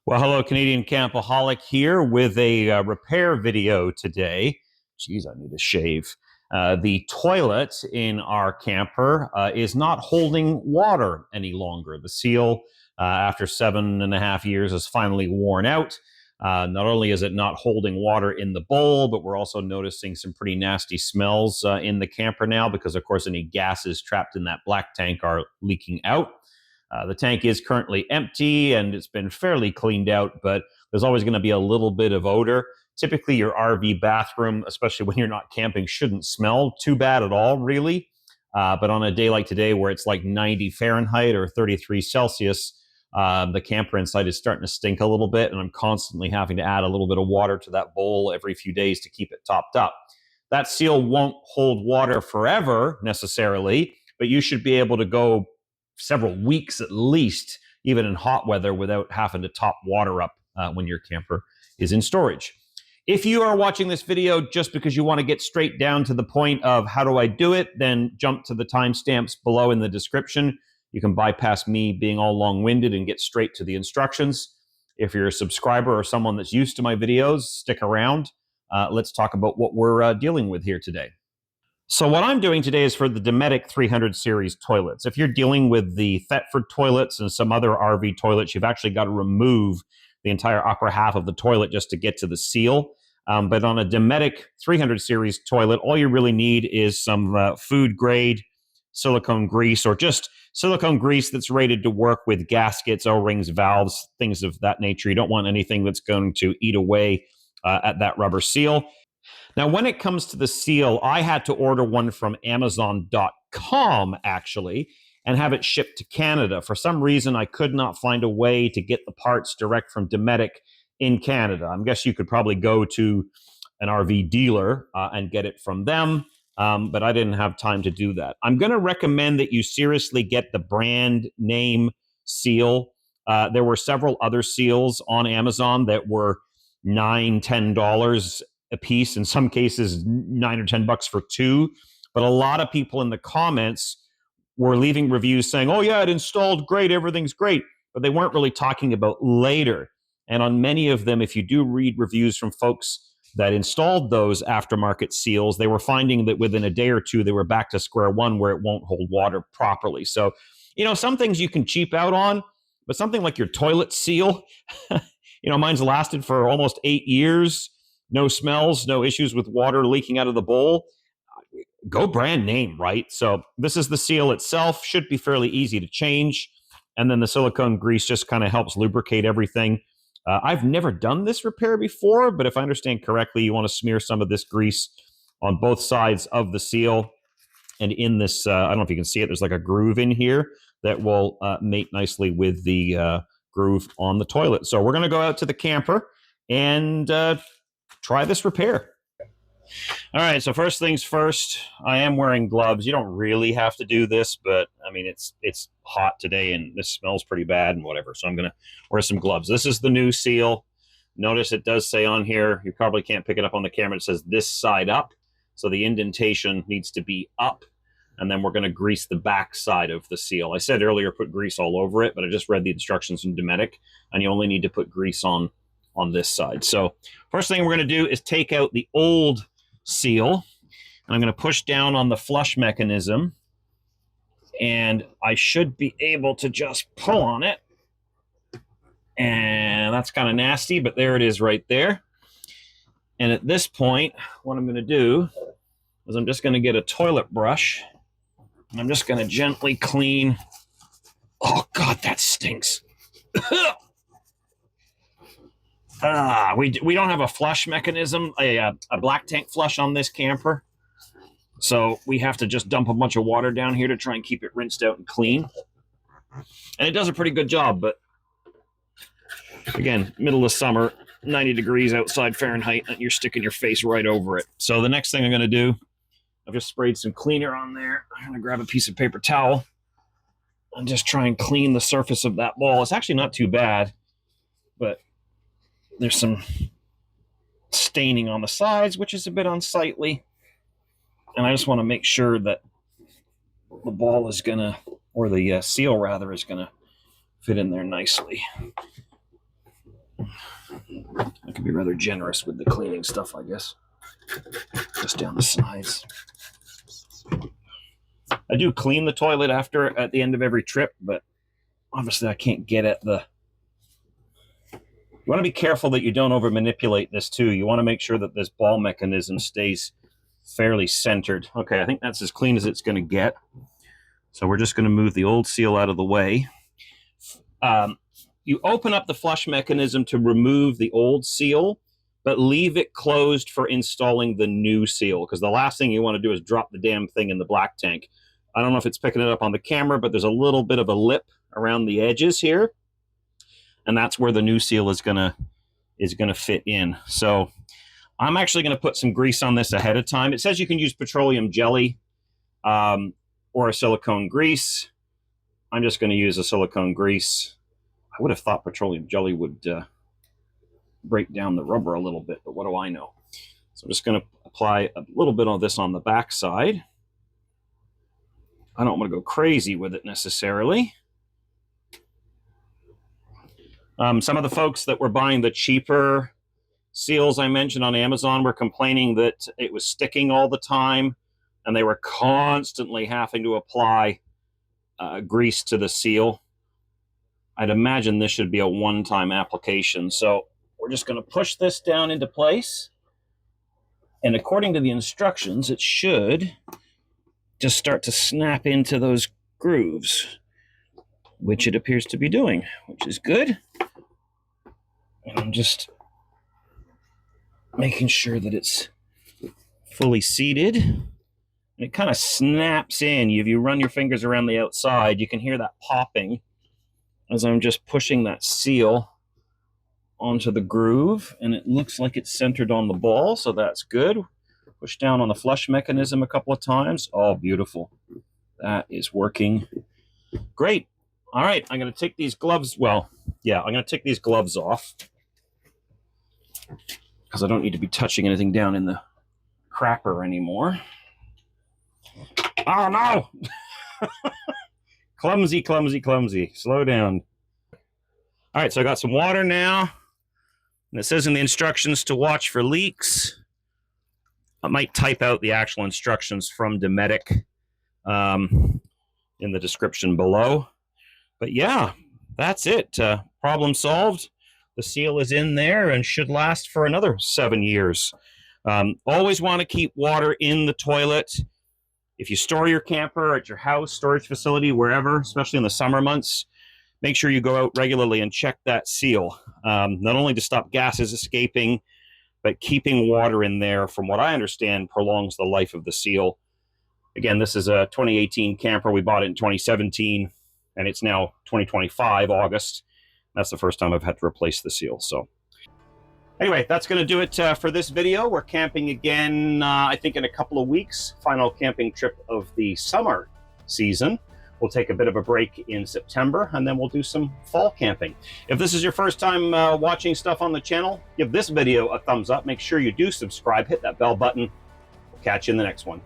Well, hello, Canadian Campaholic here with a repair video today. Geez, I need to shave. The toilet in our camper is not holding water any longer. The seal, after 7.5 years, is finally worn out. Not only is it not holding water in the bowl, but we're also noticing some pretty nasty smells in the camper now because, of course, any gases trapped in that black tank are leaking out. The tank is currently empty and it's been fairly cleaned out, but there's always going to be a little bit of odor. Typically, your RV bathroom, especially when you're not camping, shouldn't smell too bad at all, really. But on a day like today, where it's like 90 Fahrenheit or 33 Celsius, the camper inside is starting to stink a little bit, and I'm constantly having to add a little bit of water to that bowl every few days to keep it topped up. That seal won't hold water forever necessarily, but you should be able to go several weeks at least, even in hot weather, without having to top water up when your camper is in storage. If you are watching this video just because you want to get straight down to the point of how do I do it, then jump to the timestamps below in the description. You can bypass me being all long-winded and get straight to the instructions. If you're a subscriber or someone that's used to my videos, stick around. Let's talk about what we're dealing with here today. So what I'm doing today is for the Dometic 300 series toilets. If you're dealing with the Thetford toilets and some other RV toilets, you've actually got to remove the entire upper half of the toilet just to get to the seal. But on a Dometic 300 series toilet, all you really need is some food grade silicone grease, or just silicone grease that's rated to work with gaskets, O-rings, valves, things of that nature. You don't want anything that's going to eat away at that rubber seal. Now, when it comes to the seal, I had to order one from Amazon.com, actually, and have it shipped to Canada. For some reason, I could not find a way to get the parts direct from Dometic in Canada. I guess you could probably go to an RV dealer and get it from them, but I didn't have time to do that. I'm going to recommend that you seriously get the brand name seal. There were several other seals on Amazon that were $9, $10 a piece, in some cases $9 or $10 for two. But a lot of people in the comments were leaving reviews saying, oh yeah, it installed great, everything's great, but they weren't really talking about later. And on many of them, if you do read reviews from folks that installed those aftermarket seals, they were finding that within a day or two they were back to square one where it won't hold water properly. So, some things you can cheap out on, but something like your toilet seal, mine's lasted for almost 8 years. No smells, no issues with water leaking out of the bowl. Go brand name, right? So this is the seal itself. Should be fairly easy to change. And then the silicone grease just kind of helps lubricate everything. I've never done this repair before, but if I understand correctly, you want to smear some of this grease on both sides of the seal. And in this, I don't know if you can see it, there's like a groove in here that will mate nicely with the groove on the toilet. So we're going to go out to the camper and try this repair. All right, so first things first, I am wearing gloves. You don't really have to do this, but I mean, it's hot today and this smells pretty bad and whatever, so I'm going to wear some gloves. This is the new seal. Notice it does say on here, you probably can't pick it up on the camera, it says this side up, so the indentation needs to be up, and then we're going to grease the back side of the seal. I said earlier put grease all over it, but I just read the instructions from Dometic, and you only need to put grease on this side. So first thing we're going to do is take out the old seal, and I'm going to push down on the flush mechanism, and I should be able to just pull on it, and that's kind of nasty, but there it is right there. And at this point, what I'm going to do is I'm just going to get a toilet brush, and I'm just going to gently clean. Oh God, that stinks. We don't have a flush mechanism, a black tank flush on this camper. So we have to just dump a bunch of water down here to try and keep it rinsed out and clean. And it does a pretty good job, but again, middle of summer, 90 degrees outside Fahrenheit, and you're sticking your face right over it. So the next thing I'm going to do, I've just sprayed some cleaner on there. I'm going to grab a piece of paper towel and just try and clean the surface of that bowl. It's actually not too bad, but there's some staining on the sides, which is a bit unsightly. And I just want to make sure that the ball is going to, or the seal rather, is going to fit in there nicely. I can be rather generous with the cleaning stuff, I guess. Just down the sides. I do clean the toilet at the end of every trip, but obviously I can't get at the... You want to be careful that you don't over manipulate this too. You want to make sure that this ball mechanism stays fairly centered. Okay, I think that's as clean as it's going to get. So we're just going to move the old seal out of the way. You open up the flush mechanism to remove the old seal, but leave it closed for installing the new seal, because the last thing you want to do is drop the damn thing in the black tank. I don't know if it's picking it up on the camera, but there's a little bit of a lip around the edges here, and that's where the new seal is gonna fit in. So I'm actually going to put some grease on this ahead of time. It says you can use petroleum jelly or a silicone grease. I'm just going to use a silicone grease. I would have thought petroleum jelly would break down the rubber a little bit, but what do I know? So I'm just going to apply a little bit of this on the back side. I don't want to go crazy with it necessarily. Some of the folks that were buying the cheaper seals I mentioned on Amazon were complaining that it was sticking all the time, and they were constantly having to apply grease to the seal. I'd imagine this should be a one-time application. So we're just going to push this down into place. And according to the instructions, it should just start to snap into those grooves, which it appears to be doing, which is good. And I'm just making sure that it's fully seated. And it kind of snaps in. If you run your fingers around the outside, you can hear that popping as I'm just pushing that seal onto the groove, and it looks like it's centered on the ball, so that's good. Push down on the flush mechanism a couple of times. Oh, beautiful. That is working great. All right, I'm going to take these gloves. Well, yeah, I'm going to take these gloves off because I don't need to be touching anything down in the crapper anymore. Oh, no! Clumsy, clumsy, clumsy. Slow down. All right, so I got some water now. And it says in the instructions to watch for leaks. I might type out the actual instructions from Dometic in the description below. But yeah, that's it. Problem solved. The seal is in there and should last for another 7 years. Always want to keep water in the toilet. If you store your camper at your house, storage facility, wherever, especially in the summer months, make sure you go out regularly and check that seal. Not only to stop gases escaping, but keeping water in there, from what I understand, prolongs the life of the seal. Again, this is a 2018 camper. We bought it in 2017, and it's now 2025, August. That's the first time I've had to replace the seal. So anyway, that's going to do it for this video. We're camping again, I think, in a couple of weeks. Final camping trip of the summer season. We'll take a bit of a break in September, and then we'll do some fall camping. If this is your first time watching stuff on the channel, give this video a thumbs up. Make sure you do subscribe. Hit that bell button. We'll catch you in the next one.